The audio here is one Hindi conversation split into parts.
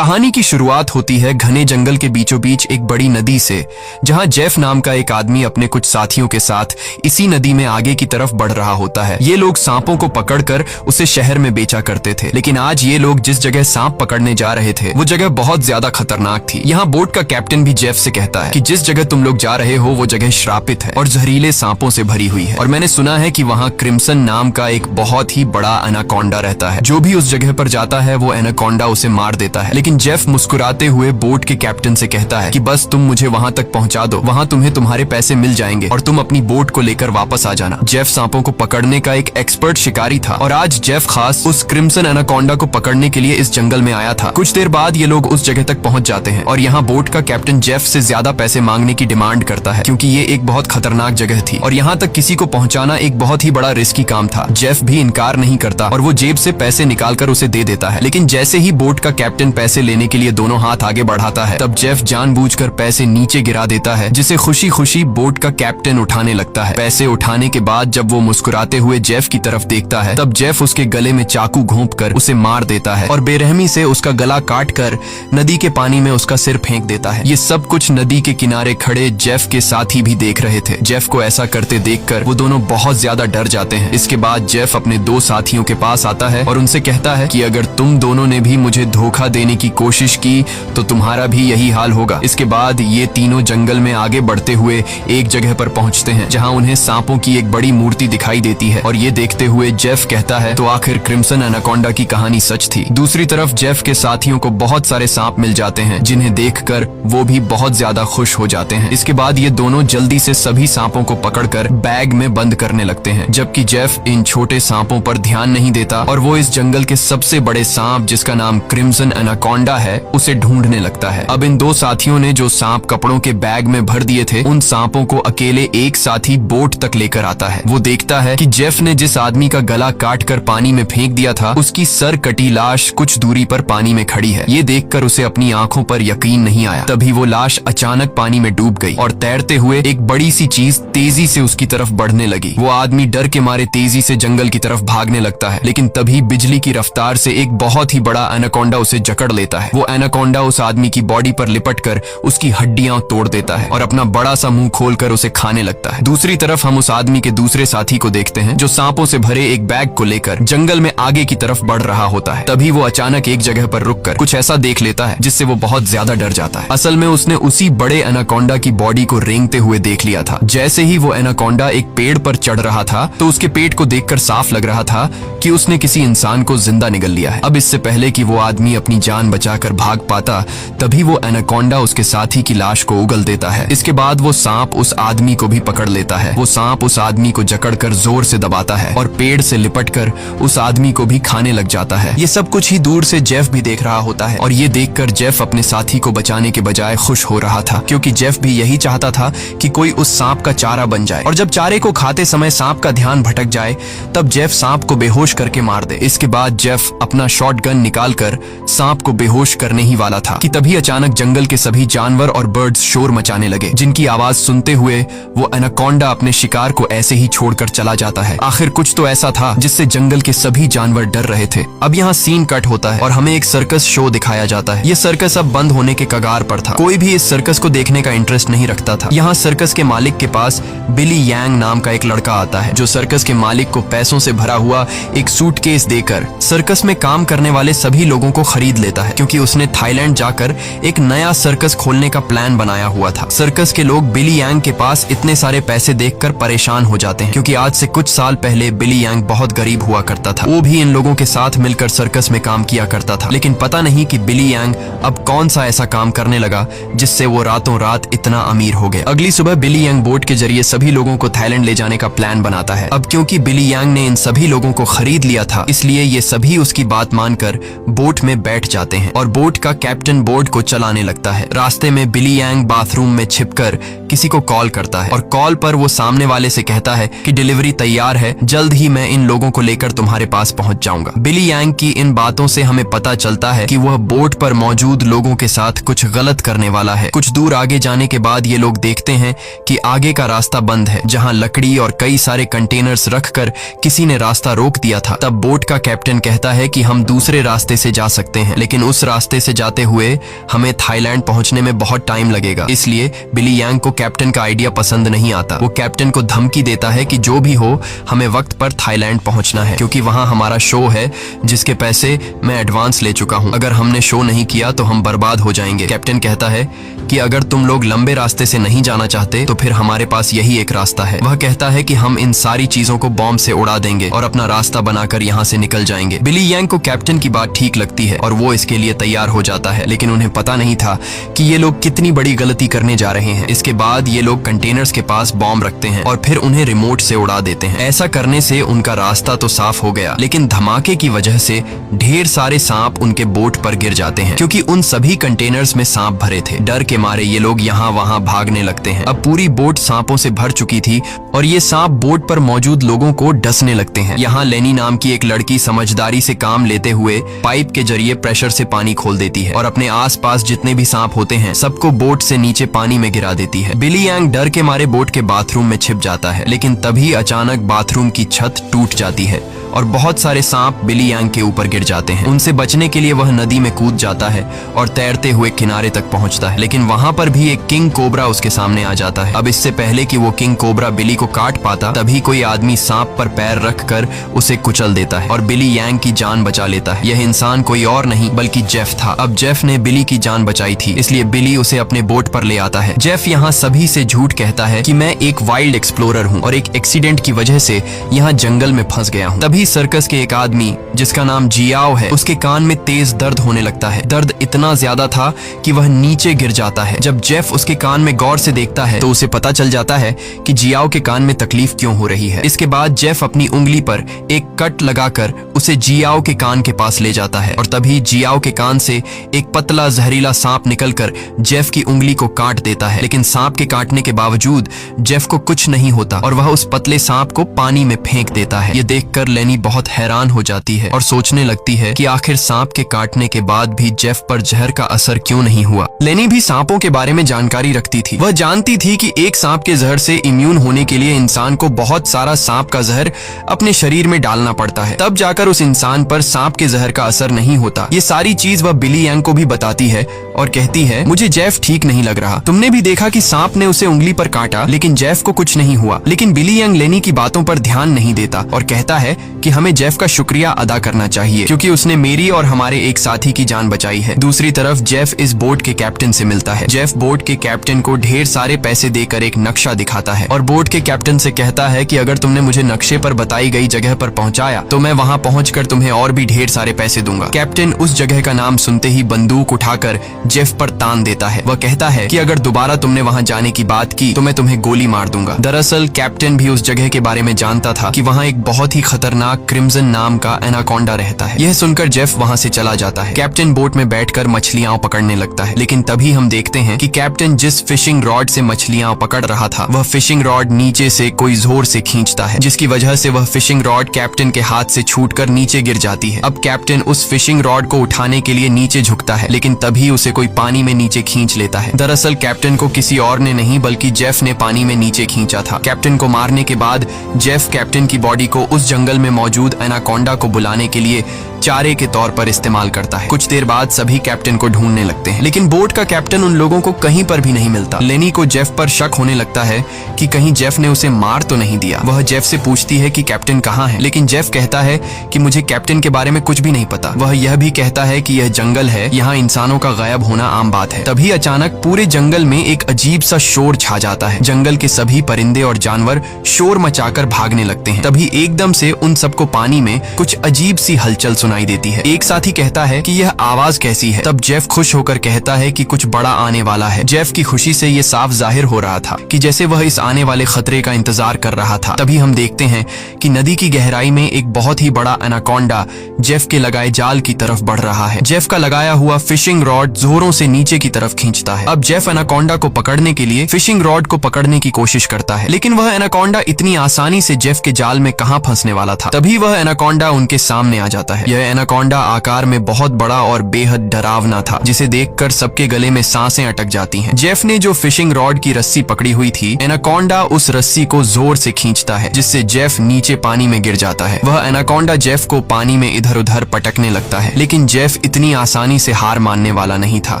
कहानी की शुरुआत होती है घने जंगल के बीचों बीच एक बड़ी नदी से, जहां जेफ नाम का एक आदमी अपने कुछ साथियों के साथ इसी नदी में आगे की तरफ बढ़ रहा होता है। ये लोग सांपों को पकड़कर उसे शहर में बेचा करते थे, लेकिन आज ये लोग जिस जगह सांप पकड़ने जा रहे थे वो जगह बहुत ज्यादा खतरनाक थी। यहाँ बोट का कैप्टन भी जेफ से कहता है कि जिस जगह तुम लोग जा रहे हो वो जगह श्रापित है और जहरीले सांपों से भरी हुई है, और मैंने सुना है कि वहाँ क्रिम्सन नाम का एक बहुत ही बड़ा एनाकोंडा रहता है। जो भी उस जगह पर जाता है वो एनाकोंडा उसे मार देता है। लेकिन जेफ मुस्कुराते हुए बोट के कैप्टन से कहता है कि बस तुम मुझे वहां तक पहुंचा दो, वहां तुम्हें तुम्हारे पैसे मिल जाएंगे और तुम अपनी बोट को लेकर वापस आ जाना। जेफ सांपों को पकड़ने का एक एक्सपर्ट शिकारी था और आज जेफ खास उस क्रिम्सन एनाकोंडा को पकड़ने के लिए इस जंगल में आया था। कुछ देर बाद ये लोग उस जगह तक पहुंच जाते हैं और यहाँ बोट का कैप्टन जेफ से ज्यादा पैसे मांगने की डिमांड करता है, क्योंकि ये एक बहुत खतरनाक जगह थी और यहाँ तक किसी को पहुँचाना एक बहुत ही बड़ा रिस्की काम था। जेफ भी इनकार नहीं करता और वो जेब से पैसे निकालकर उसे दे देता है। लेकिन जैसे ही बोट का कैप्टन पैसे लेने के लिए दोनों हाथ आगे बढ़ाता है, तब जेफ जानबूझकर पैसे नीचे गिरा देता है, जिसे खुशी खुशी बोट का कैप्टन उठाने लगता है। पैसे उठाने के बाद जब वो मुस्कुराते हुए जेफ की तरफ देखता है, तब जेफ उसके गले में चाकू घोंपकर उसे मार देता है और बेरहमी से उसका गला काटकर नदी के पानी में उसका सिर फेंक देता है। ये सब कुछ नदी के किनारे खड़े जेफ के साथी भी देख रहे थे। जेफ को ऐसा करते देखकर वो दोनों बहुत ज्यादा डर जाते हैं। इसके बाद जेफ अपने दो साथियों के पास आता है और उनसे कहता है कि अगर तुम दोनों ने भी मुझे धोखा देने की कोशिश की तो तुम्हारा भी यही हाल होगा। इसके बाद ये तीनों जंगल में आगे बढ़ते हुए एक जगह पर पहुंचते हैं, जहां उन्हें सांपों की एक बड़ी मूर्ति दिखाई देती है और ये देखते हुए जेफ कहता है तो आखिर क्रिम्सन एनाकोंडा की कहानी सच थी। दूसरी तरफ जेफ के साथियों को बहुत सारे सांप मिल जाते हैं, जिन्हें देखकर वो भी बहुत ज्यादा खुश हो जाते हैं। इसके बाद ये दोनों जल्दी से सभी सांपों को पकड़कर बैग में बंद करने लगते हैं, जबकि जेफ इन छोटे सांपों पर ध्यान नहीं देता और वो इस जंगल के सबसे बड़े सांप, जिसका नाम क्रिम्सन एनाकोंडा है, उसे ढूंढने लगता है। अब इन दो साथियों ने जो सांप कपड़ों के बैग में भर दिए थे, उन सांपों को अकेले एक साथी बोट तक लेकर आता है। वो देखता है कि जेफ ने जिस आदमी का गला काटकर पानी में फेंक दिया था, उसकी सर कटी लाश कुछ दूरी पर पानी में खड़ी है। ये देखकर उसे अपनी आंखों पर यकीन नहीं आया। तभी वो लाश अचानक पानी में डूब गई और तैरते हुए एक बड़ी सी चीज तेजी से उसकी तरफ बढ़ने लगी। वो आदमी डर के मारे तेजी से जंगल की तरफ भागने लगता है, लेकिन तभी बिजली की रफ्तार से एक बहुत ही बड़ा एनाकोंडा उसे जकड़ लेता है। वो एनाकोंडा उस आदमी की बॉडी पर लिपटकर उसकी हड्डियां तोड़ देता है और अपना बड़ा सा मुंह खोलकर उसे खाने लगता है। दूसरी तरफ हम उस आदमी के दूसरे साथी को देखते हैं, जो सांपों से भरे एक बैग को लेकर जंगल में आगे की तरफ बढ़ रहा होता है। तभी वो अचानक एक जगह पर रुककर कुछ ऐसा देख लेता है जिससे वो बहुत ज्यादा डर जाता है। असल में उसने उसी बड़े एनाकोंडा की बॉडी को रेंगते हुए देख लिया था। जैसे ही वो एनाकोंडा एक पेड़ पर चढ़ रहा था, तो उसके पेट को देखकर साफ लग रहा था कि उसने किसी इंसान को जिंदा निगल लिया है। अब इससे पहले कि वो आदमी अपनी जान बचाकर भाग पाता, तभी वो एनाकोंडा उसके साथी की लाश को उगल देता है। इसके बाद वो सांप उस आदमी को भी पकड़ लेता है। वो सांप उस आदमी को जकड़कर जोर से दबाता है और पेड़ से लिपटकर उस आदमी को भी खाने लग जाता है। ये सब कुछ ही दूर से जेफ भी देख रहा होता है और ये देखकर जेफ अपने साथी को बचाने के बजाय खुश हो रहा था, क्योंकि जेफ भी यही चाहता था कि कोई उस सांप का चारा बन जाए और जब चारे को खाते समय सांप का ध्यान भटक जाए, तब जेफ सांप को बेहोश करके मार दे। इसके बाद जेफ अपना शॉटगन निकालकर सांप को बेहोश करने ही वाला था कि तभी अचानक जंगल के सभी जानवर और बर्ड्स शोर मचाने लगे, जिनकी आवाज सुनते हुए वो एनाकोंडा अपने शिकार को ऐसे ही छोड़कर चला जाता है। आखिर कुछ तो ऐसा था जिससे जंगल के सभी जानवर डर रहे थे। अब यहाँ सीन कट होता है और हमें एक सर्कस शो दिखाया जाता है। ये सर्कस अब बंद होने के कगार पर था। कोई भी इस सर्कस को देखने का इंटरेस्ट नहीं रखता था। यहाँ सर्कस के मालिक के पास बिली यांग नाम का एक लड़का आता है, जो सर्कस के मालिक को पैसों से भरा हुआ एक सूटकेस देकर सर्कस में काम करने वाले सभी लोगों को खरीद लेता है, क्योंकि उसने थाईलैंड जाकर एक नया सर्कस खोलने का प्लान बनाया हुआ था। सर्कस के लोग बिली यांग के पास इतने सारे पैसे देखकर परेशान हो जाते हैं, क्योंकि आज से कुछ साल पहले बिली यांग बहुत गरीब हुआ करता था। वो भी इन लोगों के साथ मिलकर सर्कस में काम किया करता था, लेकिन पता नहीं कि बिली यांग अब कौन सा ऐसा काम करने लगा जिससे वो रातों रात इतना अमीर हो गया। अगली सुबह बिली यांग बोट के जरिए सभी लोगों को थाईलैंड ले जाने का प्लान बनाता है। अब क्योंकि बिली यांग ने इन सभी लोगों को खरीद लिया था, इसलिए ये सभी उसकी बात मानकर बोट में बैठ जाते हैं और बोट का कैप्टन बोट को चलाने लगता है। रास्ते में बिली यांग बाथरूम में छिपकर किसी को कॉल करता है और कॉल पर वो सामने वाले से कहता है कि डिलीवरी तैयार है, जल्द ही मैं इन लोगों को लेकर तुम्हारे पास पहुंच जाऊंगा। बिली यांग की इन बातों से हमें पता चलता है कि वह बोट पर मौजूद लोगों के साथ कुछ गलत करने वाला है। कुछ दूर आगे जाने के बाद ये लोग देखते हैं कि आगे का रास्ता बंद है, जहां लकड़ी और कई सारे कंटेनर्स रखकर किसी ने रास्ता रोक दिया था। तब बोट का कैप्टन कहता है कि हम दूसरे रास्ते से जा सकते हैं, लेकिन उस रास्ते से जाते हुए हमें थाईलैंड पहुंचने में बहुत टाइम लगेगा। इसलिए बिली यांग को कैप्टन का आइडिया पसंद नहीं आता। वो कैप्टन को धमकी देता है कि जो भी हो हमें वक्त पर थाईलैंड पहुंचना है, क्योंकि वहां हमारा शो है जिसके पैसे मैं एडवांस ले चुका हूं। अगर हमने शो नहीं किया तो हम बर्बाद हो जाएंगे। कैप्टन कहता है कि अगर तुम लोग लंबे रास्ते से नहीं जाना चाहते तो फिर हमारे पास यही एक रास्ता है। वह कहता है कि हम इन सारी चीजों को बॉम्ब से उड़ा देंगे और अपना रास्ता बनाकर यहाँ से निकल जाएंगे। बिली यांग को कैप्टन की बात ठीक लगती है और वो इसके लिए तैयार हो जाता है, लेकिन उन्हें पता नहीं था कि ये लोग कितनी बड़ी गलती करने जा रहे हैं। इसके बाद ये लोग कंटेनर्स के पास बॉम्ब रखते हैं और फिर उन्हें रिमोट से उड़ा देते हैं। ऐसा करने से उनका रास्ता तो साफ हो गया, लेकिन धमाके की वजह से ढेर सारे सांप उनके बोट पर गिर जाते हैं, क्योंकि उन सभी कंटेनर्स में सांप भरे थे। डर के मारे ये लोग यहाँ वहाँ भागने लगते हैं। अब पूरी बोट सांपों से भर चुकी थी और ये सांप बोट पर मौजूद लोगों को डसने लगते हैं। यहाँ लेनी नाम की एक लड़की समझदारी से काम लेते हुए पाइप के जरिए प्रेशर से पानी खोल देती है और अपने आसपास जितने भी सांप होते हैं सबको बोट से नीचे पानी में गिरा देती है। बिली यांग डर के मारे बोट के बाथरूम में छिप जाता है, लेकिन तभी अचानक बाथरूम की छत टूट जाती है और बहुत सारे सांप बिली यांग के ऊपर गिर जाते हैं। उनसे बचने के लिए वह नदी में कूद जाता है और तैरते हुए किनारे तक पहुंचता है, लेकिन वहां पर भी एक किंग कोबरा उसके सामने आ जाता है। अब इससे पहले कि वो किंग कोबरा बिली को काट पाता, तभी कोई आदमी सांप पर पैर रखकर उसे कुचल देता है और बिली यांग की जान बचा लेता है। यह इंसान कोई और नहीं बल्कि जेफ था। अब जेफ ने बिली की जान बचाई थी, इसलिए बिली उसे अपने बोट पर ले आता है। जेफ यहाँ सभी से झूठ कहता है कि मैं एक वाइल्ड एक्सप्लोरर हूँ और एक एक्सीडेंट की वजह से यहाँ जंगल में फंस गया हूँ। तभी सर्कस के एक आदमी जिसका नाम जियाओ है, उसके कान में तेज दर्द होने लगता है। दर्द इतना ज्यादा था कि वह नीचे गिर जाता है। जब जेफ उसके कान में गौर से देखता है तो उसे पता चल जाता है कि जियाओ के कान में तकलीफ क्यों हो रही है। इसके बाद जेफ अपनी उंगली पर एक कट लगाकर उसे जियाओ के कान के पास ले जाता है और तभी जियाओ के कान से एक पतला जहरीला सांप निकलकर जेफ की उंगली को काट देता है, लेकिन सांप के काटने के बावजूद जेफ को कुछ नहीं होता और वह उस पतले सांप को पानी में फेंक देता है। ये देखकर लेनी बहुत हैरान हो जाती है और सोचने लगती है कि आखिर सांप के काटने के बाद भी जेफ पर जहर का असर क्यों नहीं हुआ। लेनी भी सांपों के बारे में जानकारी रखती थी। वह जानती थी कि एक सांप के जहर से इम्यून होने के लिए इंसान को बहुत सारा सांप का जहर अपने शरीर में डालना पड़ता है, तब जाकर उस इंसान पर सांप के जहर का असर नहीं होता। ये सारी चीज वह बिली यांग को भी बताती है और कहती है, मुझे जेफ ठीक नहीं लग रहा। तुमने भी देखा कि सांप ने उसे उंगली पर काटा, लेकिन जेफ को कुछ नहीं हुआ। लेकिन बिली यांग लेनी की बातों पर ध्यान नहीं देता और कहता है कि हमें जेफ का शुक्रिया अदा करना चाहिए, क्योंकि उसने मेरी और हमारे एक साथी की जान बचाई है। दूसरी तरफ जेफ इस बोट के कैप्टन से मिलता है। जेफ बोट के कैप्टन को ढेर सारे पैसे देकर एक नक्शा दिखाता है और बोट के कैप्टन से कहता है कि अगर तुमने मुझे नक्शे पर बताई गई जगह पर पहुंचाया तो मैं वहां पहुंचकर तुम्हें और भी ढेर सारे पैसे दूंगा। कैप्टन उस जगह का नाम सुनते ही बंदूक उठाकर जेफ पर तान देता है। वह कहता है कि अगर दोबारा तुमने वहां जाने की बात की तो मैं तुम्हें गोली मार दूंगा। दरअसल कैप्टन भी उस जगह के बारे में जानता था कि वहां एक बहुत ही खतरनाक क्रिम्सन नाम का एनाकोंडा रहता है। यह सुनकर जेफ वहां से चला जाता है। कैप्टन बोट में बैठकर मछलियां पकड़ने लगता है, लेकिन तभी हम देखते हैं कि कैप्टन जिस फिशिंग रॉड से मछलियां पकड़ रहा था वह फिशिंग रॉड नीचे से कोई जोर से खींचता है, जिसकी वजह से वह फिशिंग रॉड कैप्टन के हाथ से छूटकर नीचे गिर जाती है। अब कैप्टन उस फिशिंग रॉड को उठाने के लिए नीचे झुकता है, लेकिन तभी उसे कोई पानी में नीचे खींच लेता है। दरअसल कैप्टन को किसी और ने नहीं बल्कि जेफ ने पानी में नीचे खींचा था। कैप्टन को मारने के बाद जेफ कैप्टन की बॉडी को उस जंगल में मौजूद एनाकोंडा को बुलाने के लिए चारे के तौर पर इस्तेमाल करता है। कुछ देर बाद सभी कैप्टन को ढूंढने लगते हैं, लेकिन बोट का कैप्टन उन लोगों को कहीं पर भी नहीं मिलता। लेनी को जेफ पर शक होने लगता है कि कहीं जेफ ने उसे मार तो नहीं दिया। वह जेफ से पूछती है कि कैप्टन कहाँ है, लेकिन जेफ कहता है कि मुझे कैप्टन के बारे में कुछ भी नहीं पता। वह यह भी कहता है कि यह जंगल है, यहाँ इंसानों का गायब होना आम बात है। तभी अचानक पूरे जंगल में एक अजीब सा शोर छा जाता है। जंगल के सभी परिंदे और जानवर शोर मचाकर भागने लगते हैं। तभी एकदम से उन सबको पानी में कुछ अजीब सी हलचल सुनाई देती है। एक साथी कहता है कि यह आवाज कैसी है। तब जेफ खुश होकर कहता है कि कुछ बड़ा आने वाला है। जेफ की खुशी से ये साफ जाहिर हो रहा था कि जैसे वह इस आने वाले खतरे का इंतजार कर रहा था। तभी हम देखते हैं कि नदी की गहराई में एक बहुत ही बड़ा एनाकोंडा जेफ के लगाए जाल की तरफ बढ़ रहा है। जेफ का लगाया हुआ फिशिंग रॉड जोरों से नीचे की तरफ खींचता है। अब जेफ एनाकोंडा को पकड़ने के लिए फिशिंग रॉड को पकड़ने की कोशिश करता है, लेकिन वह एनाकोंडा इतनी आसानी से जेफ के जाल में कहां फंसने वाला था। तभी वह एनाकोंडा उनके सामने आ जाता है। यह एनाकोंडा आकार में बहुत बड़ा और बेहद डरावना था, जिसे देखकर सबके गले में सांसें अटक जाती हैं। जेफ ने जो फिशिंग रॉड की रस्सी पकड़ी हुई थी, एनाकोंडा उस रस्सी को जोर से खींचता है, जिससे जेफ नीचे पानी में गिर जाता है। वह एनाकोंडा जेफ को पानी में इधर उधर पटकने लगता है, लेकिन जेफ इतनी आसानी से हार मानने वाला नहीं था।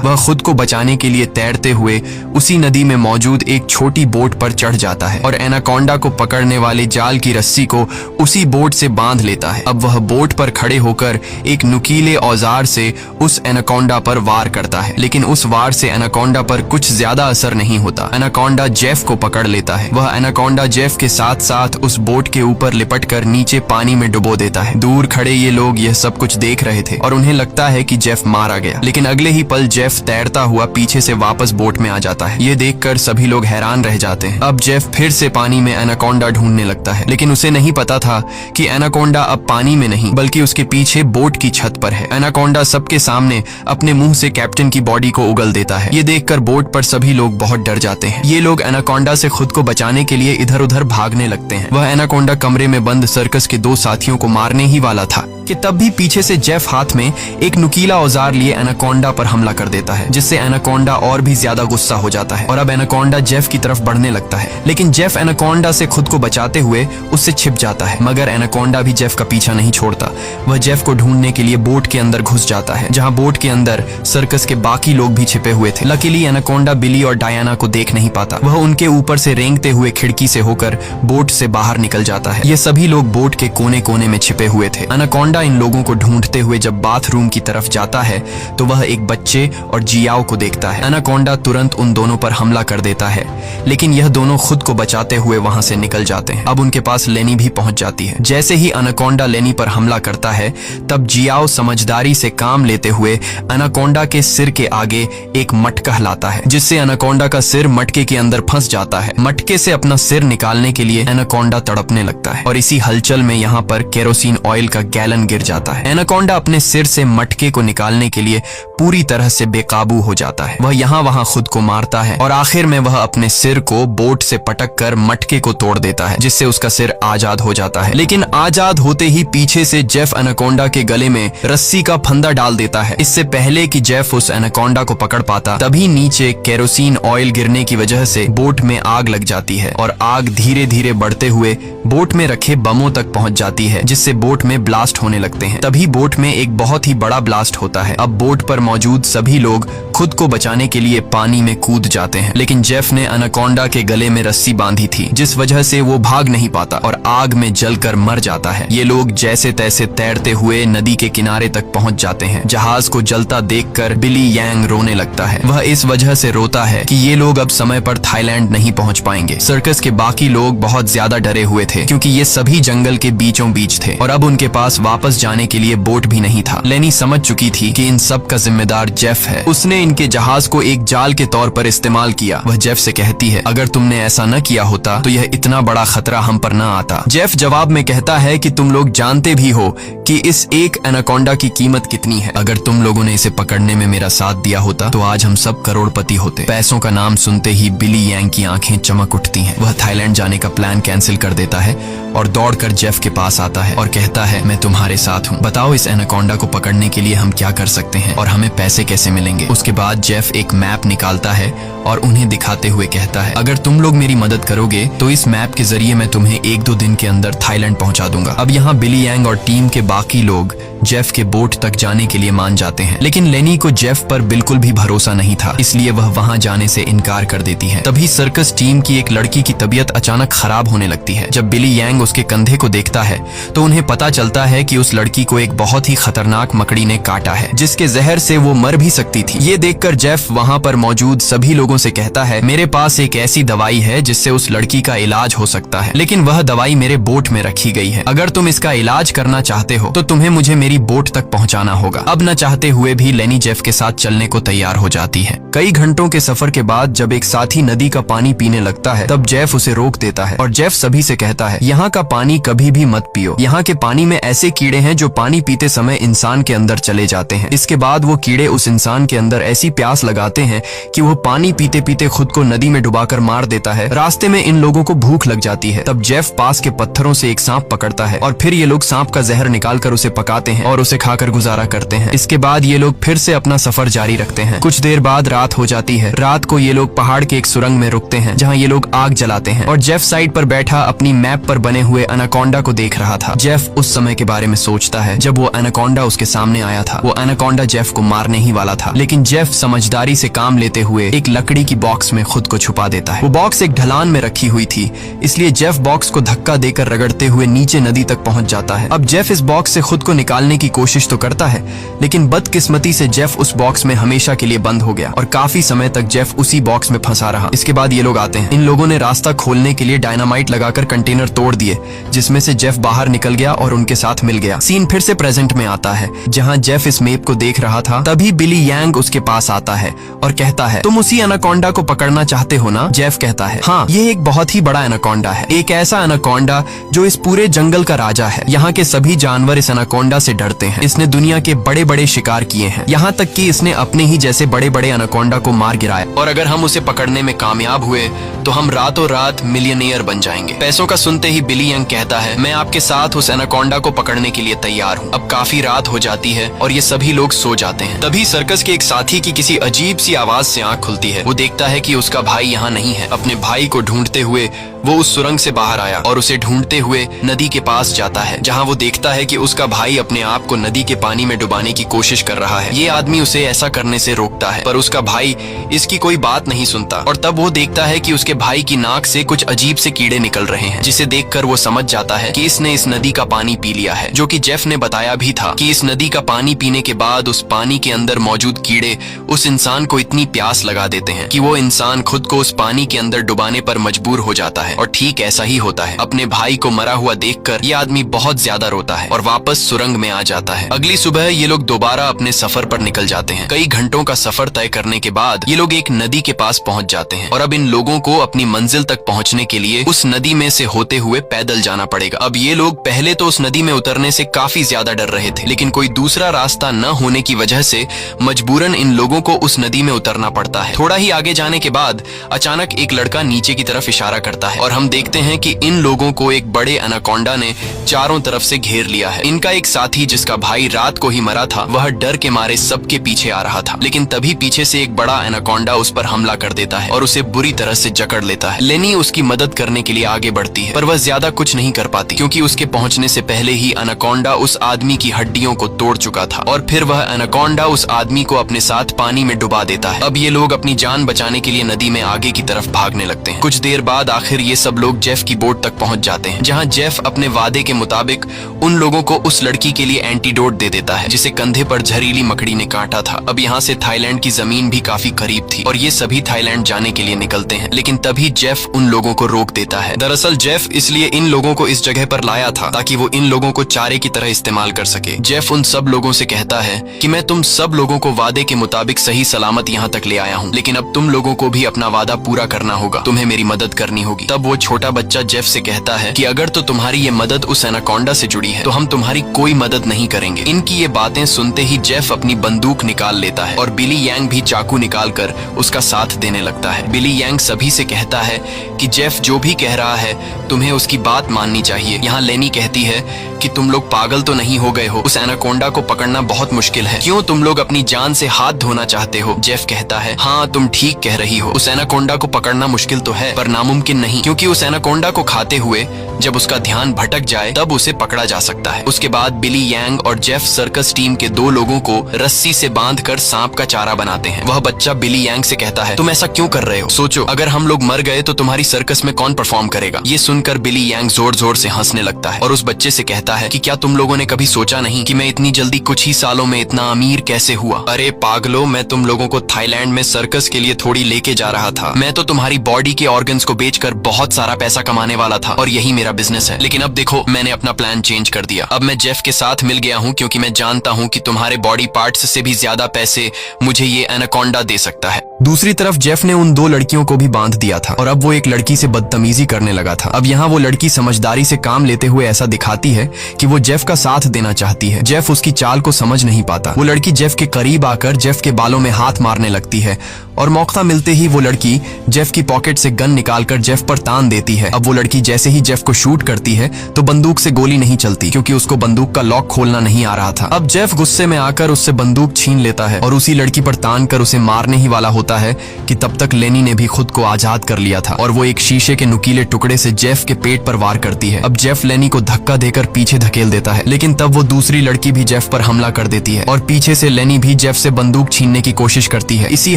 वह खुद को बचाने के लिए तैरते हुए उसी नदी में मौजूद एक छोटी बोट पर चढ़ जाता है और एनाकोंडा को पकड़ने वाले जाल की रस्सी को उसी बोट से बांध लेता है। अब वह बोट पर खड़े होकर एक नुकीले औजार से उस एनाकोंडा पर वार करता है, लेकिन उस वार से एनाकोंडा पर कुछ ज्यादा असर नहीं होता। एनाकोंडा जेफ को पकड़ लेता है। वह एनाकोंडा जेफ के साथ साथ उस बोट के ऊपर लिपटकर नीचे पानी में डुबो देता है। दूर खड़े ये लोग यह सब कुछ देख रहे थे और उन्हें लगता है कि जेफ मारा गया, लेकिन अगले ही पल जेफ तैरता हुआ पीछे से वापस बोट में आ जाता है। ये देखकर सभी लोग हैरान रह जाते हैं। अब जेफ फिर से पानी में एनाकोंडा ढूंढने लगता है, लेकिन उसे नहीं पता था कि एनाकोंडा अब पानी में नहीं बल्कि उसके पीछे बोट की छत पर है। एनाकोंडा सबके सामने अपने मुंह से कैप्टन की बॉडी को उगल देता है। ये देखकर बोट पर सभी लोग बहुत डर जाते हैं। ये लोग एनाकोंडा से खुद को बचाने के लिए इधर उधर भागने लगते हैं। वह एनाकोंडा कमरे में बंद सर्कस के 2 साथियों को मारने ही वाला था कि तब भी पीछे से जेफ हाथ में एक नुकीला औजार लिए एनाकोंडा पर हमला कर देता है, जिससे एनाकोंडा और भी ज्यादा गुस्सा हो जाता है और अब एनाकोंडा जेफ की तरफ बढ़ने लगता है। लेकिन जेफ एनाकोंडा से खुद को बचाते हुए उससे छिप जाता है, मगर एनाकोंडा भी जेफ का पीछा नहीं छोड़ता। वह जेफ को ढूंढने के लिए बोट के अंदर घुस जाता है, जहां बोट के अंदर सर्कस के बाकी लोग भी छिपे हुए थे। लकीली एनाकोंडा बिली और डायना को देख नहीं पाता। वह उनके ऊपर से रेंगते हुए खिड़की से होकर बोट से बाहर निकल जाता है। ये सभी लोग बोट के कोने कोने में छिपे हुए थे। एनाकोंडा इन लोगों को ढूंढते हुए जब बाथरूम की तरफ जाता है तो वह एक बच्चे और जियाओ को देखता है। एनाकोंडा तुरंत उन दोनों पर हमला कर देता है, लेकिन यह दोनों खुद को बचाते हुए वहां से निकल जाते हैं। अब उनके पास लेनी भी पहुंच जाती है। जैसे ही एनाकोंडा लेनी पर हमला करता है, तब जियाओ समझदारी से काम लेते हुए एनाकोंडा के सिर के आगे एक मटका लाता है, जिससे एनाकोंडा का सिर मटके के अंदर फंस जाता है। मटके से अपना सिर निकालने के लिए एनाकोंडा तड़पने लगता है और इसी हलचल में यहाँ पर केरोसिन ऑयल का गैलन गिर जाता है। एनाकोंडा अपने सिर से मटके को निकालने के लिए पूरी तरह से बेकाबू हो जाता है। वह यहाँ वहां खुद को मारता है और आखिर में वह अपने सिर को बोट से पटक कर मटके को तोड़ देता है, जिससे उसका सिर आजाद हो जाता है। लेकिन आजाद होते ही पीछे से जेफ एनाकोंडा के गले में रस्सी का फंदा डाल देता है। इससे पहले कि जेफ उस एनाकोंडा को पकड़ पाता, तभी नीचे केरोसिन ऑयल गिरने की वजह से बोट में आग लग जाती है और आग धीरे धीरे बढ़ते हुए बोट में रखे बमों तक पहुंच जाती है, जिससे बोट में ब्लास्ट होने लगते हैं। तभी बोट में एक बहुत ही बड़ा ब्लास्ट होता है। अब बोट पर मौजूद सभी लोग खुद को बचाने के लिए पानी में कूद जाते हैं, लेकिन जेफ ने एनाकोंडा के गले में रस्सी बांधी थी, जिस वजह से वो भाग नहीं पाता और आग में जलकर मर जाता है। ये लोग जैसे तैसे तैरते हुए नदी के किनारे तक पहुंच जाते हैं। जहाज को जलता देखकर बिली यांग रोने लगता है। वह इस वजह से रोता है कि ये लोग अब समय पर थाईलैंड नहीं पहुंच पाएंगे। सर्कस के बाकी लोग बहुत ज्यादा डरे हुए थे, क्योंकि ये सभी जंगल के बीचों बीच थे और अब उनके पास वापस जाने के लिए बोट भी नहीं था। लेनी समझ चुकी थी कि इन सब का जिम्मेदार जेफ है। उसने इनके जहाज को एक जाल के तौर पर इस्तेमाल किया। वह जेफ से कहती है, अगर तुमने ऐसा न किया होता तो यह इतना बड़ा खतरा हम पर न आता। जेफ जवाब में कहता है कि तुम लोग जानते भी हो कि इस एक एनाकोंडा की कीमत कितनी है। अगर तुम लोगों ने इसे पकड़ने में मेरा साथ दिया होता तो आज हम सब करोड़पति होते। पैसों का नाम सुनते ही बिली यांग की आंखें चमक उठती हैं। वह थाईलैंड जाने का प्लान कैंसिल कर देता है और दौड़कर जेफ के पास आता है और कहता है, मैं तुम्हारे साथ हूँ। बताओ इस एनाकोंडा को पकड़ने के लिए हम क्या कर सकते हैं और हमें पैसे कैसे मिलेंगे। उसके बाद जेफ एक मैप निकालता है और उन्हें दिखाते हुए कहता है, अगर तुम लोग मेरी मदद करोगे तो इस मैप के जरिए मैं तुम्हें 1-2 दिन के अंदर थाईलैंड पहुंचा दूंगा। अब यहाँ बिली यांग और टीम के बाकी लोग जेफ के बोट तक जाने के लिए मान जाते हैं, लेकिन लेनी को जेफ पर बिल्कुल भी भरोसा नहीं था, इसलिए वह वहां जाने से इनकार कर देती है। तभी सर्कस टीम की एक लड़की की तबीयत अचानक खराब होने लगती है। जब बिली यांग उसके कंधे को देखता है तो उन्हें पता चलता है कि उस लड़की को एक बहुत ही खतरनाक मकड़ी ने काटा है, जिसके जहर से वो मर भी सकती थी। ये देखकर जेफ वहां पर मौजूद सभी लोगों से कहता है, मेरे पास एक ऐसी दवाई है जिससे उस लड़की का इलाज हो सकता है, लेकिन वह दवाई मेरे बोट में रखी गई है। अगर तुम इसका इलाज करना चाहते हो तो तुम्हें मुझे मेरी बोट तक पहुंचाना होगा। अब न चाहते हुए भी लेनी जेफ के साथ चलने को तैयार हो जाती है। कई घंटों के सफर के बाद जब एक साथी नदी का पानी पीने लगता है, तब जेफ उसे रोक देता है और जेफ सभी से कहता है, यहाँ का पानी कभी भी मत पियो। यहाँ के पानी में ऐसे कीड़े हैं जो पानी पीते समय इंसान के अंदर चले जाते हैं। इसके बाद वो कीड़े उस इंसान के अंदर ऐसी प्यास लगाते हैं कि वो पानी पीते पीते खुद को नदी में डुबाकर मार देता है। रास्ते में इन लोगों को भूख लग जाती है। तब जेफ पास के पत्थरों से एक सांप पकड़ता है और फिर ये लोग सांप का जहर निकालकर उसे पकाते हैं और उसे खाकर गुजारा करते हैं। इसके बाद ये लोग फिर से अपना सफर जारी रखते हैं। कुछ देर बाद रात हो जाती है। रात को ये लोग पहाड़ के एक सुरंग में रुकते हैं जहाँ ये लोग आग जलाते हैं और जेफ साइड पर बैठा अपनी मैप पर बने हुए एनाकोंडा को देख रहा था। जेफ उस समय के बारे में सोचता है जब वो एनाकोंडा उसके सामने आया था। वो एनाकोंडा जेफ को मारने ही वाला था, लेकिन जेफ समझदारी से काम लेते हुए एक लकड़ी की बॉक्स में खुद को छुपा देता है। वो बॉक्स एक ढलान में रखी हुई थी, इसलिए जेफ बॉक्स को धक्का देकर रगड़ते हुए नीचे नदी तक पहुंच जाता है। अब जेफ इस बॉक्स से खुद को निकालने की कोशिश तो करता है, लेकिन बदकिस्मती से जेफ उस बॉक्स में हमेशा के लिए बंद हो गया और काफी समय तक जेफ उसी बॉक्स में फंसा रहा। इसके बाद ये लोग आते हैं। इन लोगों ने रास्ता खोलने के लिए डायनामाइट लगाकर कंटेनर तोड़ दिए, जिसमें से जेफ बाहर निकल गया और उनके साथ मिल गया। सीन फिर से प्रेजेंट में आता है जहां जेफ इस मैप को देख रहा था। तभी बिली यांग उसके पास आता है और कहता है, तुम उसी एनाकोंडा को पकड़ना चाहते हो ना? जेफ कहता है, हाँ, ये एक बहुत ही बड़ा एनाकोंडा है, एक ऐसा एनाकोंडा जो इस पूरे जंगल का राजा है। यहाँ के सभी जानवर इस एनाकोंडा से डरते हैं। इसने दुनिया के बड़े बड़े शिकार किए हैं, यहाँ तक कि इसने अपने ही जैसे बड़े बड़े एनाकोंडा को मार गिराया, और अगर हम उसे पकड़ने में कामयाब हुए तो हम रातों रात मिलियनेयर बन जाएंगे। पैसों का सुनते ही बिली यंग कहता है, मैं आपके साथ उस एनाकोंडा को पकड़ने के लिए तैयार हूँ। अब काफी रात हो जाती है और ये सभी लोग सो जाते हैं। तभी सर्कस के एक साथी की किसी अजीब सी आवाज से आंख खुलती है। वो देखता है कि उसका भाई यहाँ नहीं है। अपने भाई को ढूंढते हुए वो उस सुरंग से बाहर आया और उसे ढूंढते हुए नदी के पास जाता है, जहाँ वो देखता है कि उसका भाई अपने आप को नदी के पानी में डुबाने की कोशिश कर रहा है। ये आदमी उसे ऐसा करने से रोकता है, पर उसका भाई इसकी कोई बात नहीं सुनता। और तब वो देखता है कि उसके भाई की नाक से कुछ अजीब से कीड़े निकल रहे हैं, जिसे देखकर वो समझ जाता है कि इसने इस नदी का पानी पी लिया है। जो कि जेफ ने बताया भी था कि इस नदी का पानी पीने के बाद उस पानी के अंदर मौजूद कीड़े उस इंसान को इतनी प्यास लगा देते हैं कि वो इंसान खुद को उस पानी के अंदर डुबाने पर मजबूर हो जाता है। और ठीक ऐसा ही होता है। अपने भाई को मरा हुआ देखकर ये आदमी बहुत ज्यादा रोता है और वापस सुरंग में आ जाता है। अगली सुबह ये लोग दोबारा अपने सफर पर निकल जाते हैं। कई घंटों का सफर तय करने के बाद ये लोग एक नदी के पास पहुंच जाते हैं और अब इन लोगों को अपनी मंजिल तक पहुंचने के लिए उस नदी में से होते हुए पैदल जाना पड़ेगा। अब ये लोग पहले तो उस नदी में उतरने से काफी ज्यादा डर रहे थे, लेकिन कोई दूसरा रास्ता न होने की वजह से मजबूरन इन लोगों को उस नदी में उतरना पड़ता है। थोड़ा ही आगे जाने के बाद अचानक एक लड़का नीचे की तरफ इशारा करता है और हम देखते हैं कि इन लोगों को एक बड़े एनाकोंडा ने चारों तरफ से घेर लिया है। इनका एक साथी जिसका भाई रात को ही मरा था, वह डर के मारे सबके पीछे आ रहा था, लेकिन तभी पीछे से एक बड़ा एनाकोंडा उस पर हमला कर देता है और उसे बुरी तरह से जकड़ लेता है। लेनी उसकी मदद करने के लिए आगे बढ़ती है, पर वह ज्यादा कुछ नहीं कर पाती क्योंकि उसके पहुंचने से पहले ही एनाकोंडा उस आदमी की हड्डियों को तोड़ चुका था और फिर वह एनाकोंडा उस आदमी को अपने साथ पानी में डुबा देता है। अब ये लोग अपनी जान बचाने के लिए नदी में आगे की तरफ भागने लगते हैं। कुछ देर बाद आखिर ये सब लोग जेफ की बोट तक पहुंच जाते हैं, जहां जेफ अपने वादे के मुताबिक उन लोगों को उस लड़की के लिए एंटीडोट दे देता है जिसे कंधे पर जहरीली मकड़ी ने काटा था। अब यहाँ से थाईलैंड की जमीन भी काफी करीब थी और ये सभी थाईलैंड जाने के लिए निकलते हैं, लेकिन तभी जेफ उन लोगों को रोक देता है। दरअसल जेफ इसलिए इन लोगों को इस जगह पर लाया था ताकि वो इन लोगों को चारे की तरह इस्तेमाल कर सके। जेफ उन सब लोगों से कहता है कि मैं तुम सब लोगों को वादे के मुताबिक सही सलामत यहाँ तक ले आया हूँ, लेकिन अब तुम लोगों को भी अपना वादा पूरा करना होगा, तुम्हें मेरी मदद करनी होगी। तब वो छोटा बच्चा जेफ से कहता है कि अगर तो तुम्हारी ये मदद उस एनाकोंडा से जुड़ी है तो हम तुम्हारी कोई मदद नहीं करेंगे। इनकी ये बातें सुनते ही जेफ अपनी बंदूक निकाल लेता है और बिली यांग भी चाकू निकाल कर उसका साथ देने लगता है। बिली यांग सभी से कहता है कि जेफ जो भी कह रहा है तुम्हें उसकी बात माननी चाहिए। यहाँ लेनी कहती है कि तुम लोग पागल तो नहीं हो गए हो, उस एनाकोंडा को पकड़ना बहुत मुश्किल है, क्यों तुम लोग अपनी जान से हाथ धोना चाहते हो? जेफ कहता है, हाँ तुम ठीक कह रही हो, उस एनाकोंडा को पकड़ना मुश्किल तो है पर नामुमकिन नहीं, क्योंकि उस एनाकोंडा को खाते हुए जब उसका ध्यान भटक जाए तब उसे पकड़ा जा सकता है। उसके बाद बिली यांग और जेफ सर्कस टीम के 2 लोगों को रस्सी से बांधकर सांप का चारा बनाते हैं। वह बच्चा बिली यांग से कहता है, तुम ऐसा क्यों कर रहे हो? सोचो अगर हम लोग मर गए तो तुम्हारी सर्कस में कौन परफॉर्म करेगा? ये सुनकर बिली यांग जोर जोर से हंसने लगता है और उस बच्चे से कहता है कि क्या तुम लोगों ने कभी सोचा नहीं कि मैं इतनी जल्दी कुछ ही सालों में इतना अमीर कैसे हुआ? अरे पागलो, मैं तुम लोगों को थाईलैंड में सर्कस के लिए थोड़ी लेके जा रहा था। मैं तो तुम्हारी बॉडी के ऑर्गन्स को बेचकर बहुत सारा पैसा कमाने वाला था और यही मेरा बिजनेस है, लेकिन अब देखो मैंने अपना प्लान चेंज कर दिया। अब मैं जेफ के साथ मिल गया हूँ क्योंकि मैं जानता हूँ कि तुम्हारे बॉडी पार्ट्स से भी ज्यादा पैसे मुझे ये एनाकोंडा दे सकता है। दूसरी तरफ जेफ ने उन 2 लड़कियों को भी बांध दिया था और अब वो एक लड़की से बदतमीजी करने लगा था। अब यहाँ वो लड़की समझदारी से काम लेते हुए ऐसा दिखाती है कि वो जेफ का साथ देना चाहती है। जेफ उसकी चाल को समझ नहीं पाता। वो लड़की जेफ के करीब आकर जेफ के बालों में हाथ मारने लगती है और मौका मिलते ही वो लड़की जेफ की पॉकेट से गन निकालकर जेफ पर तान देती है। अब वो लड़की जैसे ही जेफ को शूट करती है तो बंदूक से गोली नहीं चलती क्योंकि उसको बंदूक का लॉक खोलना नहीं आ रहा था। अब जेफ गुस्से में आकर उससे बंदूक छीन लेता है और उसी लड़की पर तान कर उसे मारने ही वाला होता है कि तब तक लेनी ने भी खुद को आजाद कर लिया था और वो एक शीशे के नुकीले टुकड़े से जेफ के पेट पर वार करती है। अब जेफ लेनी को धक्का देकर पीछे धकेल देता है, लेकिन तब वो दूसरी लड़की भी जेफ पर हमला कर देती है और पीछे से लेनी भी जेफ से बंदूक छीनने की कोशिश करती है। इसी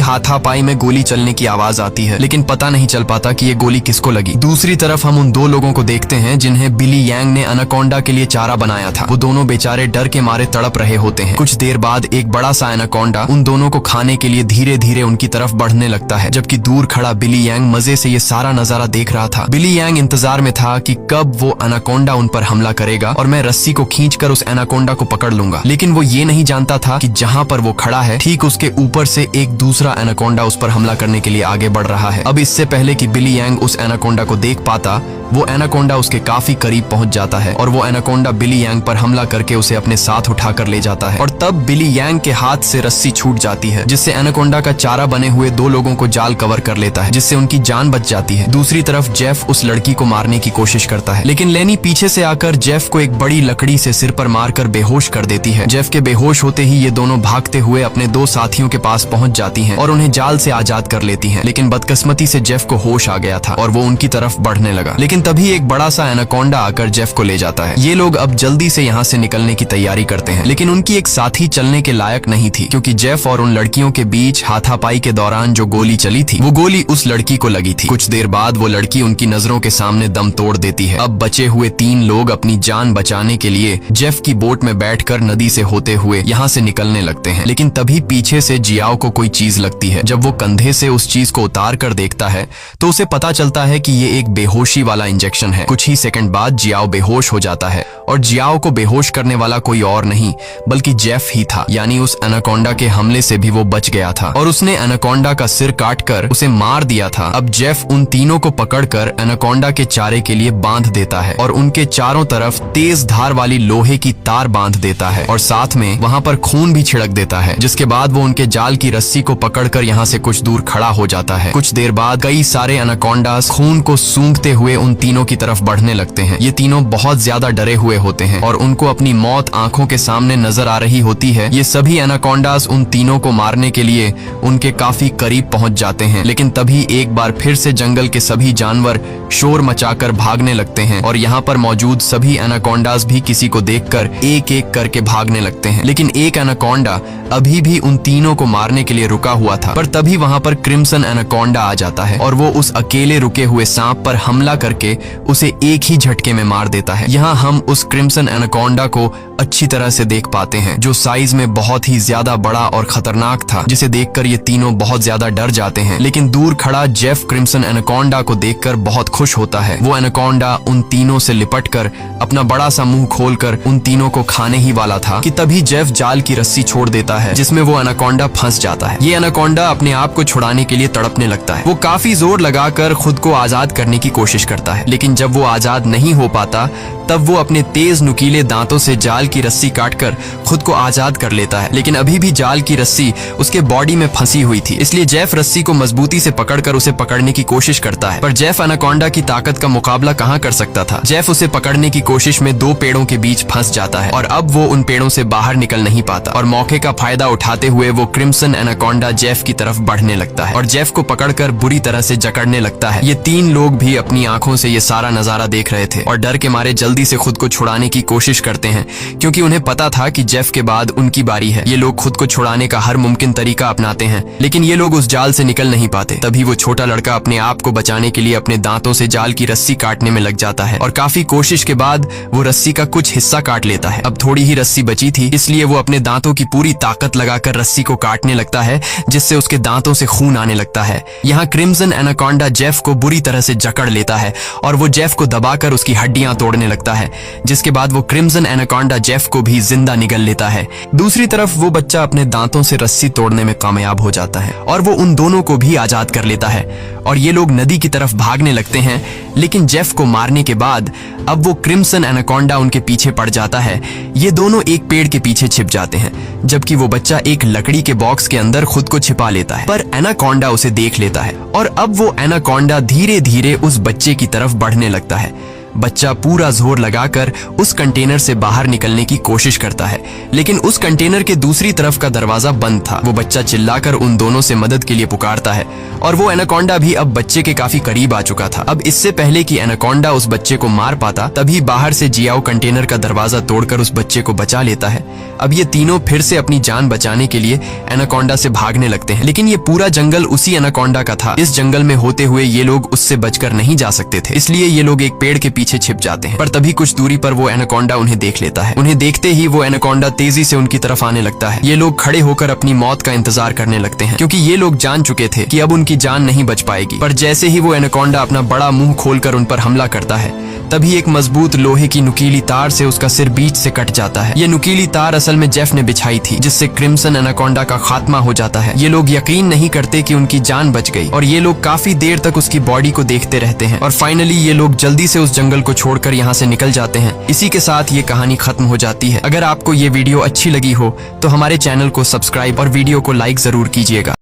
हाथापाई में गोली चलने की आवाज आती है, लेकिन पता नहीं चल पाता कि ये गोली किसको लगी। दूसरी तरफ हम उन 2 लोगों को देखते हैं जिन्हें बिली यांग ने एनाकोंडा के लिए चारा बनाया था। वो दोनों बेचारे डर के मारे तड़प रहे होते हैं। कुछ देर बाद एक बड़ा सा एनाकोंडा उन दोनों को खाने के लिए धीरे धीरे उनकी तरफ बढ़ने लगता है, जबकि दूर खड़ा बिली यांग मजे से ये सारा नजारा देख रहा था। बिली यांग इंतजार में था कि कब वो एनाकोंडा उन पर हमला करेगा और मैं रस्सी को खींचकर उस एनाकोंडा को पकड़ लूंगा, लेकिन वो ये नहीं जानता था कि जहां पर वो खड़ा है ठीक उसके ऊपर से एक दूसरा एनाकोंडा उस पर हमला करने के लिए आगे बढ़ रहा है। अब इससे पहले कि बिली यांग उस एनाकोंडा को देख पाता, वो एनाकोंडा उसके काफी करीब पहुंच जाता है और वो एनाकोंडा बिली यांग पर हमला करके उसे अपने साथ उठाकर ले जाता है और तब बिली यांग के हाथ से रस्सी छूट जाती है, जिससे एनाकोंडा का चारा बने हुए 2 लोगों को जाल कवर कर लेता है, जिससे उनकी जान बच जाती है। दूसरी तरफ जेफ उस लड़की को मारने की कोशिश करता है, लेकिन लेनी पीछे से आकर जेफ को एक बड़ी लकड़ी से सिर पर मारकर बेहोश कर देती है। जेफ के बेहोश होते ही ये दोनों भागते हुए अपने 2 साथियों के पास पहुंच जाती हैं और उन्हें जाल से आजाद कर लेती हैं, लेकिन बदकिस्मती से जेफ को होश आ गया था और वो उनकी तरफ बढ़ने लगा। लेकिन तभी एक बड़ा सा एनाकोंडा आकर जेफ को ले जाता है। ये लोग अब जल्दी से यहाँ से निकलने की तैयारी करते हैं, लेकिन उनकी एक साथी चलने के लायक नहीं थी क्योंकि जेफ और उन लड़कियों के बीच हाथापाई के दौरान जो गोली चली थी वो गोली उस लड़की को लगी थी। कुछ देर बाद वो लड़की उनकी नजरों के सामने दम तोड़ देती है। अब बचे हुए 3 लोग अपनी जान बचाने के लिए जेफ की बोट में बैठकर नदी से होते हुए यहाँ से निकलने लगते हैं, लेकिन तभी पीछे से जियाओ को कोई चीज लगती है। जब वो कंधे से उस चीज को उतार कर देखता है तो उसे पता चलता है कि ये एक बेहोशी वाला इंजेक्शन है। कुछ ही सेकंड बाद जियाओ बेहोश हो जाता है और जियाओ को बेहोश करने वाला कोई और नहीं बल्कि जेफ ही था, यानी उस एनाकोंडा के हमले से भी वो बच गया था और उसने एनाकोंडा का सिर काटकर उसे मार दिया था। अब जेफ उन तीनों को पकड़कर एनाकोंडा के चारे के लिए बांध देता है और उनके चारों तरफ तेज धार वाली लोहे की तार बांध देता है और साथ में वहां पर खून भी छिड़क देता है, जिसके बाद वो उनके जाल की रस्सी को पकड़कर यहाँ से कुछ दूर खड़ा हो जाता है। कुछ देर बाद कई सारे एनाकोंडास खून को सूंघते हुए उन तीनों की तरफ बढ़ने लगते हैं। ये तीनों बहुत ज्यादा डरे हुए होते हैं और उनको अपनी मौत आंखों के सामने नजर आ रही होती है। ये सभी एनाकोंडास उन तीनों को मारने के लिए उनके काफी करीब पहुंच जाते हैं, लेकिन तभी एक बार फिर से जंगल के सभी जानवर शोर मचाकर भागने लगते हैं और यहाँ पर मौजूद सभी एनाकोंडास भी किसी को देखकर एक एक करके भागने लगते हैं। लेकिन एक एनाकोंडा अभी भी उन तीनों को मारने के लिए रुका हुआ था, पर तभी वहां पर क्रिम्सन एनाकोंडा आ जाता है और वो उस अकेले रुके हुए सांप पर हमला करके उसे एक ही झटके में मार देता है। यहाँ हम उस क्रिम्सन एनाकोंडा को अच्छी तरह से देख पाते हैं, जो साइज में बहुत ही ज्यादा बड़ा और खतरनाक था, जिसे देखकर ये तीनों बहुत ज्यादा डर जाते हैं। लेकिन दूर खड़ा जेफ क्रिम्सन एनाकोंडा को देखकर बहुत खुश होता है। वो एनाकोंडा उन तीनों से लिपटकर अपना बड़ा सा मुंह खोलकर उन तीनों को खाने ही वाला था कि तभी जेफ जाल की रस्सी छोड़ देता है, जिसमें वो एनाकोंडा फंस जाता है। ये एनाकोंडा अपने आप को छुड़ाने के लिए तड़पने लगता है। वो काफी जोर लगाकर खुद को आजाद करने की कोशिश करता है, लेकिन जब वो आजाद नहीं हो पाता तब वो अपने तेज नुकीले दांतों से जाल की रस्सी काटकर खुद को आजाद कर लेता है। लेकिन अभी भी जाल की रस्सी उसके बॉडी में फंसी हुई थी, इसलिए जेफ रस्सी को मजबूती से पकड़कर उसे पकड़ने की कोशिश करता है, पर जेफ एनाकोंडा की ताकत का मुकाबला कहां कर सकता था। जेफ उसे पकड़ने की कोशिश में 2 पेड़ों के बीच फंस जाता है और अब वो उन पेड़ों से बाहर निकल नहीं पाता और मौके का फायदा उठाते हुए वो क्रिम्सन एनाकोंडा जेफ की तरफ बढ़ने लगता है और जेफ को पकड़कर बुरी तरह से जकड़ने लगता है। ये 3 लोग भी अपनी आंखों से ये सारा नजारा देख रहे थे और डर के मारे जल्दी से खुद को छुड़ाने की कोशिश करते हैं, क्योंकि उन्हें पता था कि जेफ के बाद उनकी बारी है। ये लोग खुद को छुड़ाने का हर मुमकिन तरीका अपनाते हैं, लेकिन ये लोग उस जाल से निकल नहीं पाते। तभी वो छोटा लड़का अपने आप को बचाने के लिए अपने दांतों से जाल की रस्सी काटने में लग जाता है और काफी कोशिश के बाद वो रस्सी का कुछ हिस्सा काट लेता है। अब थोड़ी ही रस्सी बची थी, इसलिए वो अपने दांतों की पूरी ताकत लगाकर रस्सी को काटने लगता है, जिससे उसके दांतों से खून आने लगता है। यहाँ क्रिम्सन एनाकोंडा जेफ को बुरी तरह से जकड़ लेता है और वो जेफ को दबाकर उसकी हड्डियां तोड़ने लगता है। लगता है, जिसके बाद वो क्रिम्सन एनाकोंडा जेफ को भी जिंदा निगल लेता है। दूसरी तरफ वो बच्चा अपने दांतों से रस्सी तोड़ने में कामयाब हो जाता है और वो उन दोनों को भी आजाद कर लेता है और ये लोग नदी की तरफ भागने लगते हैं। लेकिन जेफ को मारने के बाद अब वो क्रिम्सन एनाकोंडा उनके पीछे पड़ जाता है। ये दोनों एक पेड़ के पीछे छिप जाते हैं, जबकि वो बच्चा एक लकड़ी के बॉक्स के अंदर खुद को छिपा लेता है, पर एनाकोंडा उसे देख लेता है और अब वो एनाकोंडा धीरे धीरे उस बच्चे की तरफ बढ़ने लगता है। बच्चा पूरा जोर लगाकर उस कंटेनर से बाहर निकलने की कोशिश करता है, लेकिन उस कंटेनर के दूसरी तरफ का दरवाजा बंद था। वो बच्चा चिल्लाकर उन दोनों से मदद के लिए पुकारता है और वो एनाकोंडा भी अब बच्चे के काफी करीब आ चुका था। अब इससे पहले कि एनाकोंडा उस बच्चे को मार पाता, तभी बाहर से जियाओ कंटेनर का दरवाजा तोड़कर उस बच्चे को बचा लेता है। अब ये तीनों फिर से अपनी जान बचाने के लिए एनाकोंडा से भागने लगते हैं, लेकिन ये पूरा जंगल उसी एनाकोंडा का था। इस जंगल में होते हुए ये लोग उससे बचकर नहीं जा सकते थे, इसलिए ये लोग एक पेड़ के पीछे छिप जाते हैं। पर तभी कुछ दूरी पर वो एनाकोंडा उन्हें देख लेता है। उन्हें देखते ही वो एनाकोंडा तेजी से उनकी तरफ आने लगता है। ये लोग खड़े होकर अपनी मौत का इंतजार करने लगते हैं, क्योंकि ये लोग जान चुके थे कि अब उनकी जान नहीं बच पाएगी। पर जैसे ही वो एनाकोंडा अपना बड़ा मुंह खोलकर उन पर हमला करता है, तभी एक मजबूत लोहे की नुकीली तार से उसका सिर बीच से कट जाता है। ये नुकीली तार असल में जेफ ने बिछाई थी, जिससे क्रिम्सन एनाकोंडा का खात्मा हो जाता है। ये लोग यकीन नहीं करते कि उनकी जान बच गई और ये लोग काफी देर तक उसकी बॉडी को देखते रहते हैं और फाइनली ये लोग जल्दी से उस जंगल को छोड़कर यहाँ से निकल जाते हैं। इसी के साथ ये कहानी खत्म हो जाती है। अगर आपको ये वीडियो अच्छी लगी हो तो हमारे चैनल को सब्सक्राइब और वीडियो को लाइक जरूर कीजिएगा।